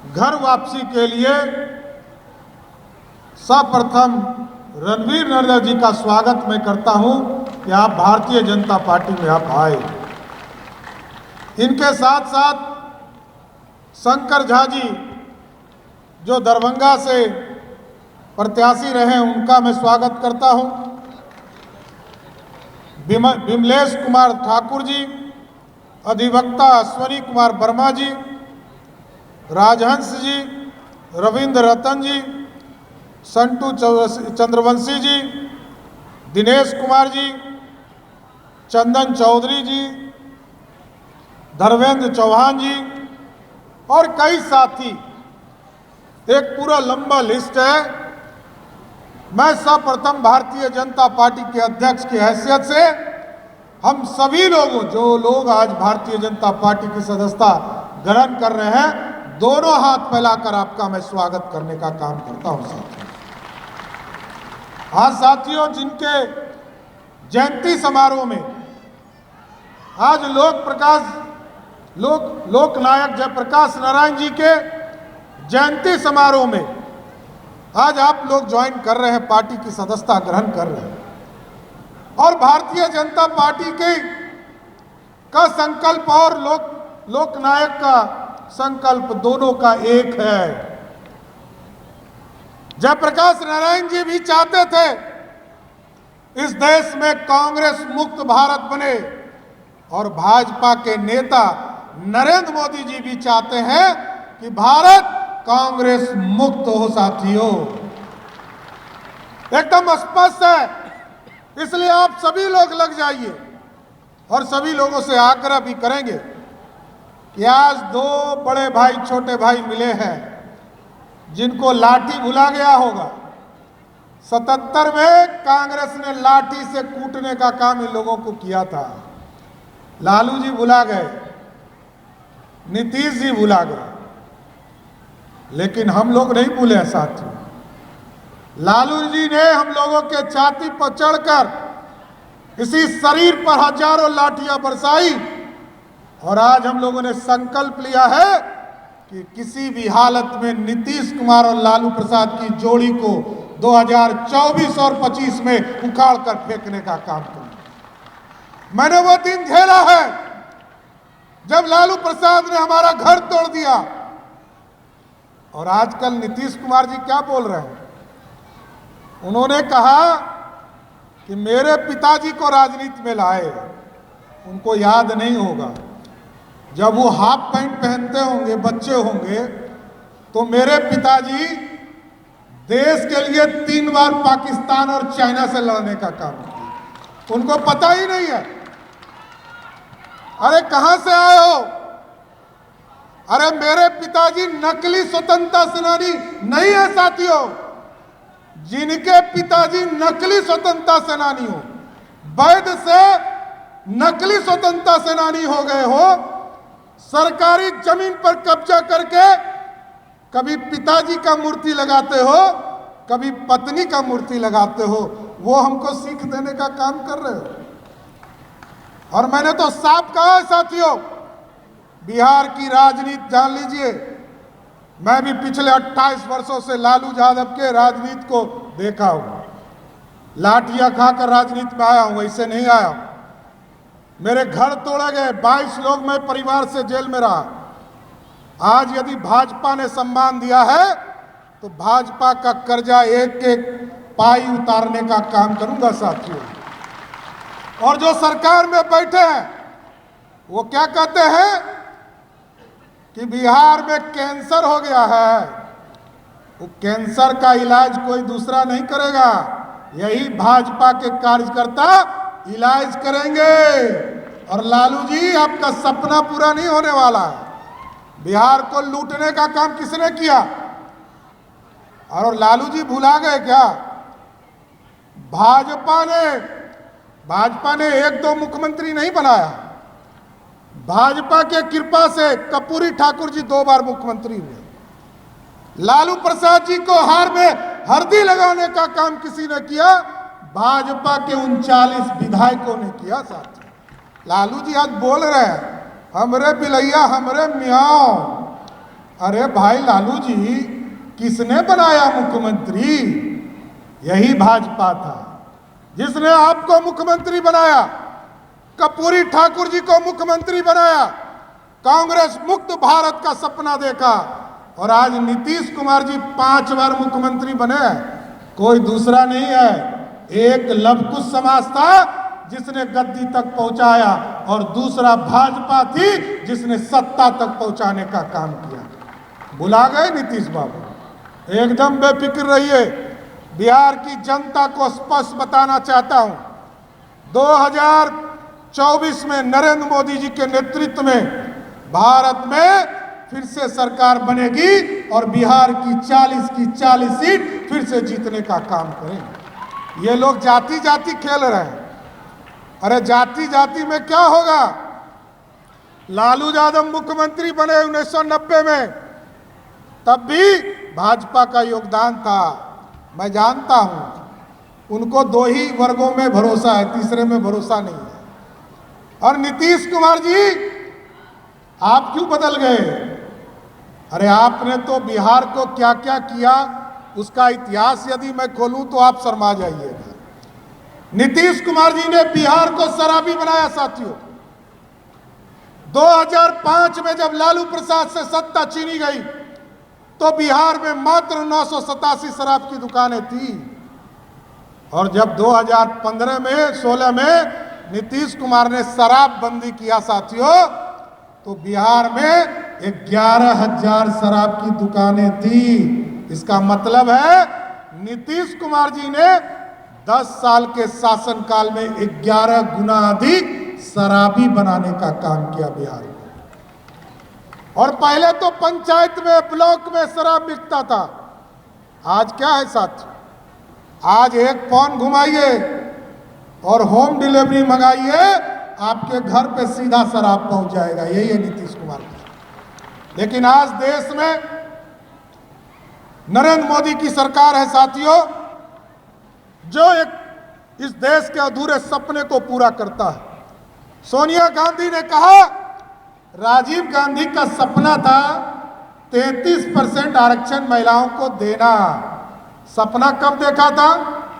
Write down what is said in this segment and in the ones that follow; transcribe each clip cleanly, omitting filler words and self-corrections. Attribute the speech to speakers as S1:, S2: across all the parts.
S1: घर वापसी के लिए सर्वप्रथम रणवीर नरेंद्र जी का स्वागत मैं करता हूं कि आप भारतीय जनता पार्टी में आप आए। इनके साथ साथ शंकर झा जी जो दरभंगा से प्रत्याशी रहे उनका मैं स्वागत करता हूं। विमलेश कुमार ठाकुर जी, अधिवक्ता अश्वनी कुमार वर्मा जी, राजहंस जी, रविंद्र रतन जी, संटू चंद्रवंशी जी, दिनेश कुमार जी, चंदन चौधरी जी, धर्मेंद्र चौहान जी और कई साथी, एक पूरा लंबा लिस्ट है। मैं सर्वप्रथम भारतीय जनता पार्टी के अध्यक्ष की हैसियत से हम सभी लोगों जो लोग आज भारतीय जनता पार्टी की सदस्यता ग्रहण कर रहे हैं, दोनों हाथ फैलाकर आपका मैं स्वागत करने का काम करता हूं। साथियों, आज साथियों जिनके जयंती समारोह में आज लोकनायक जयप्रकाश नारायण जी के जयंती समारोह में आज आप लोग ज्वाइन कर रहे हैं, पार्टी की सदस्यता ग्रहण कर रहे हैं। और भारतीय जनता पार्टी का संकल्प और लोकनायक का संकल्प दोनों का एक है। जयप्रकाश नारायण जी भी चाहते थे इस देश में कांग्रेस मुक्त भारत बने और भाजपा के नेता नरेंद्र मोदी जी भी चाहते हैं कि भारत कांग्रेस मुक्त हो। साथियों, एकदम स्पष्ट है, इसलिए आप सभी लोग लग जाइए और सभी लोगों से आग्रह भी करेंगे कि आज दो बड़े भाई छोटे भाई मिले हैं जिनको लाठी भुला गया होगा। 77 में कांग्रेस ने लाठी से कूटने का काम इन लोगों को किया था। लालू जी भुला गए, नीतीश जी भुला गए, लेकिन हम लोग नहीं भूले हैं। साथियों, लालू जी ने हम लोगों के छाती पर चढ़कर इसी शरीर पर हजारों लाठियां बरसाई और आज हम लोगों ने संकल्प लिया है कि किसी भी हालत में नीतीश कुमार और लालू प्रसाद की जोड़ी को 2024 और 25 में उखाड़ कर फेंकने का काम करें। मैंने वो दिन झेला है जब लालू प्रसाद ने हमारा घर तोड़ दिया और आजकल नीतीश कुमार जी क्या बोल रहे हैं? उन्होंने कहा कि मेरे पिताजी को राजनीति में लाए। उनको याद नहीं होगा जब वो हाफ पैंट पहनते होंगे, बच्चे होंगे, तो मेरे पिताजी देश के लिए 3 बार पाकिस्तान और चाइना से लड़ने का काम किया। उनको पता ही नहीं है। अरे कहां से आए हो? अरे मेरे पिताजी नकली स्वतंत्रता सेनानी नहीं है। साथियों, जिनके पिताजी नकली स्वतंत्रता सेनानी हो, वैध से नकली स्वतंत्रता सेनानी हो गए हो, सरकारी जमीन पर कब्जा करके कभी पिताजी का मूर्ति लगाते हो, कभी पत्नी का मूर्ति लगाते हो, वो हमको सीख देने का काम कर रहे हो। और मैंने तो साफ कहा है साथियों, बिहार की राजनीति जान लीजिए, मैं भी पिछले 28 वर्षों से लालू यादव के राजनीति को देखा हूं। लाठियां खाकर राजनीति में आया हूं, ऐसे नहीं आया हूं। मेरे घर तोड़े गए, 22 लोग मैं परिवार से जेल में रहा। आज यदि भाजपा ने सम्मान दिया है तो भाजपा का कर्जा एक एक पाई उतारने का काम करूंगा। साथियों, और जो सरकार में बैठे हैं वो क्या कहते हैं कि बिहार में कैंसर हो गया है। वो कैंसर का इलाज कोई दूसरा नहीं करेगा, यही भाजपा के कार्यकर्ता इलाज करेंगे। और लालू जी, आपका सपना पूरा नहीं होने वाला है। बिहार को लूटने का काम किसने किया? और लालू जी भुला गए क्या? भाजपा ने 1-2 मुख्यमंत्री नहीं बनाया। भाजपा के कृपा से कर्पूरी ठाकुर जी 2 बार मुख्यमंत्री हुए। लालू प्रसाद जी को हार में हल्दी लगाने का काम किसी ने किया? भाजपा के 39 विधायकों ने किया। साथियों, लालू जी आज बोल रहे हैं हमरे बिलैया हमरे मियाँ। अरे भाई लालू जी, किसने बनाया मुख्यमंत्री? यही भाजपा था जिसने आपको मुख्यमंत्री बनाया, कर्पूरी ठाकुर जी को मुख्यमंत्री बनाया, कांग्रेस मुक्त भारत का सपना देखा, और आज नीतीश कुमार जी 5 बार मुख्यमंत्री बने। कोई दूसरा नहीं है, एक लवकुश समाज था जिसने गद्दी तक पहुंचाया, और दूसरा भाजपा थी जिसने सत्ता तक पहुंचाने का काम किया। भुला गए नीतीश बाबू? एकदम बेफिक्र रहिए। बिहार की जनता को स्पष्ट बताना चाहता हूं, 2024 में नरेंद्र मोदी जी के नेतृत्व में भारत में फिर से सरकार बनेगी और बिहार की 40 की 40 सीट फिर से जीतने का काम करेंगे। ये लोग जाति जाति खेल रहे हैं। अरे जाति जाति में क्या होगा? लालू यादव मुख्यमंत्री बने 1990 में, तब भी भाजपा का योगदान था। मैं जानता हूं उनको 2 ही वर्गों में भरोसा है, तीसरे में भरोसा नहीं है। और नीतीश कुमार जी, आप क्यों बदल गए? अरे आपने तो बिहार को क्या क्या किया, उसका इतिहास यदि मैं खोलूं तो आप शर्मा जाइएगा। नीतीश कुमार जी ने बिहार को शराबी बनाया साथियों। 2005 में जब लालू प्रसाद से सत्ता छीनी गई तो बिहार में मात्र 987 शराब की दुकानें थी, और जब 2015 में 16 में नीतीश कुमार ने शराब बंदी किया साथियों, तो बिहार में 11,000 शराब की दुकानें थी। इसका मतलब है नीतीश कुमार जी ने 10 साल के शासनकाल में 11 गुना अधिक शराबी बनाने का काम किया बिहार में। और पहले तो पंचायत में, ब्लॉक में शराब बिकता था। आज क्या है साथियों? आज एक फोन घुमाइए और होम डिलीवरी मंगाइए, आपके घर पे सीधा शराब पहुंच जाएगा। यही है नीतीश कुमार का। लेकिन आज देश में नरेंद्र मोदी की सरकार है साथियों, जो इस देश के अधूरे सपने को पूरा करता है। सोनिया गांधी ने कहा, राजीव गांधी का सपना था 33% आरक्षण महिलाओं को देना। सपना कब देखा था?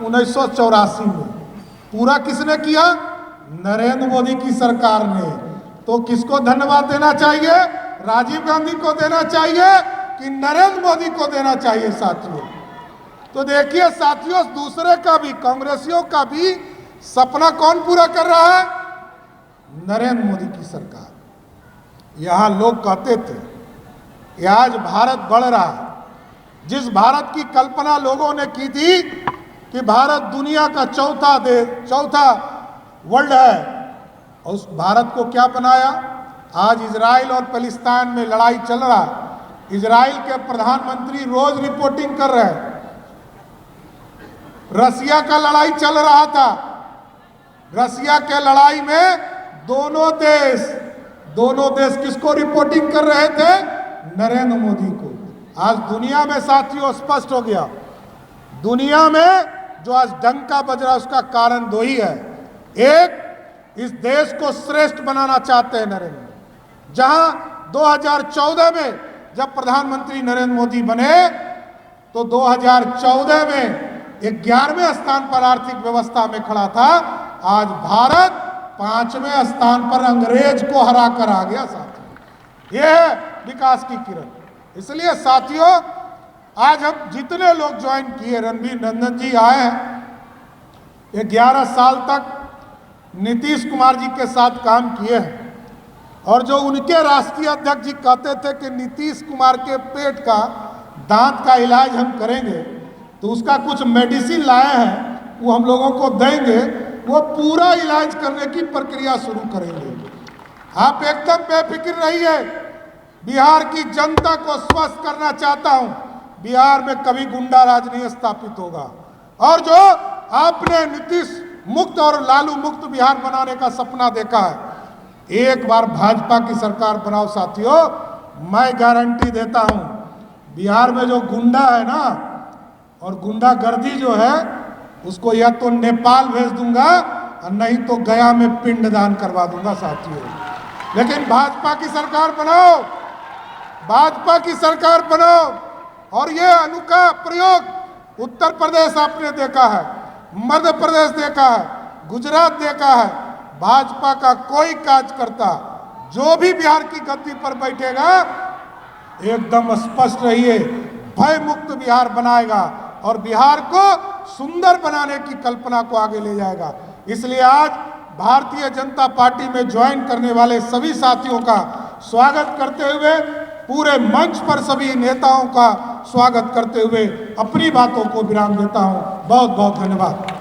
S1: 1984 में। पूरा किसने किया? नरेंद्र मोदी की सरकार ने। तो किसको धन्यवाद देना चाहिए? राजीव गांधी को देना चाहिए कि नरेंद्र मोदी को देना चाहिए साथियों? तो देखिए साथियों, दूसरे का भी, कांग्रेसियों का भी सपना कौन पूरा कर रहा है? नरेंद्र मोदी की सरकार। यहां लोग कहते थे कि आज भारत बढ़ रहा है। जिस भारत की कल्पना लोगों ने की थी कि भारत दुनिया का चौथा वर्ल्ड है, और उस भारत को क्या बनाया? आज इजराइल और पैलेस्टाइन में लड़ाई चल रहा है। इजराइल के प्रधानमंत्री रोज रिपोर्टिंग कर रहे हैं। रसिया का लड़ाई चल रहा था। रसिया के लड़ाई में दोनों देश किसको रिपोर्टिंग कर रहे थे? नरेंद्र मोदी को। आज दुनिया में साथियों स्पष्ट हो गया, दुनिया में जो आज डंका बज रहा है उसका कारण 2 ही है। एक, इस देश को श्रेष्ठ बनाना चाहते हैं नरेंद्र मोदी। जहां 2014 में जब प्रधानमंत्री नरेंद्र मोदी बने तो 2014 में 11वें स्थान पर आर्थिक व्यवस्था में खड़ा था। आज भारत 5वें स्थान पर अंग्रेज को हरा कर आ गया साथियों। यह है विकास की किरण। इसलिए साथियों, आज हम जितने लोग ज्वाइन किए, रणबीर नंदन जी आए हैं, 11 साल तक नीतीश कुमार जी के साथ काम किए हैं, और जो उनके राष्ट्रीय अध्यक्ष जी कहते थे कि नीतीश कुमार के पेट का, दांत का इलाज हम करेंगे, तो उसका कुछ मेडिसिन लाए हैं, वो हम लोगों को देंगे, वो पूरा इलाज करने की प्रक्रिया शुरू करेंगे। आप एकदम बेफिक्र रहिए। बिहार की जनता को स्वस्थ करना चाहता हूं। बिहार में कभी गुंडा राज नहीं स्थापित होगा, और जो आपने नीतीश मुक्त और लालू मुक्त बिहार बनाने का सपना देखा है, एक बार भाजपा की सरकार बनाओ साथियों, मैं गारंटी देता हूं, बिहार में जो गुंडा है ना, और गुंडागर्दी जो है, उसको या तो नेपाल भेज दूंगा और नहीं तो गया में पिंडदान करवा दूंगा साथियों। लेकिन भाजपा की सरकार बनाओ, भाजपा की सरकार बनाओ। और ये अनोखा प्रयोग उत्तर प्रदेश आपने देखा है, मध्य प्रदेश देखा है, गुजरात देखा है। भाजपा का कोई कार्यकर्ता जो भी बिहार की गद्दी पर बैठेगा, एकदम स्पष्ट रहिए, भय मुक्त बिहार बनाएगा और बिहार को सुंदर बनाने की कल्पना को आगे ले जाएगा। इसलिए आज भारतीय जनता पार्टी में ज्वाइन करने वाले सभी साथियों का स्वागत करते हुए, पूरे मंच पर सभी नेताओं का स्वागत करते हुए अपनी बातों को विराम देता हूं। बहुत बहुत धन्यवाद।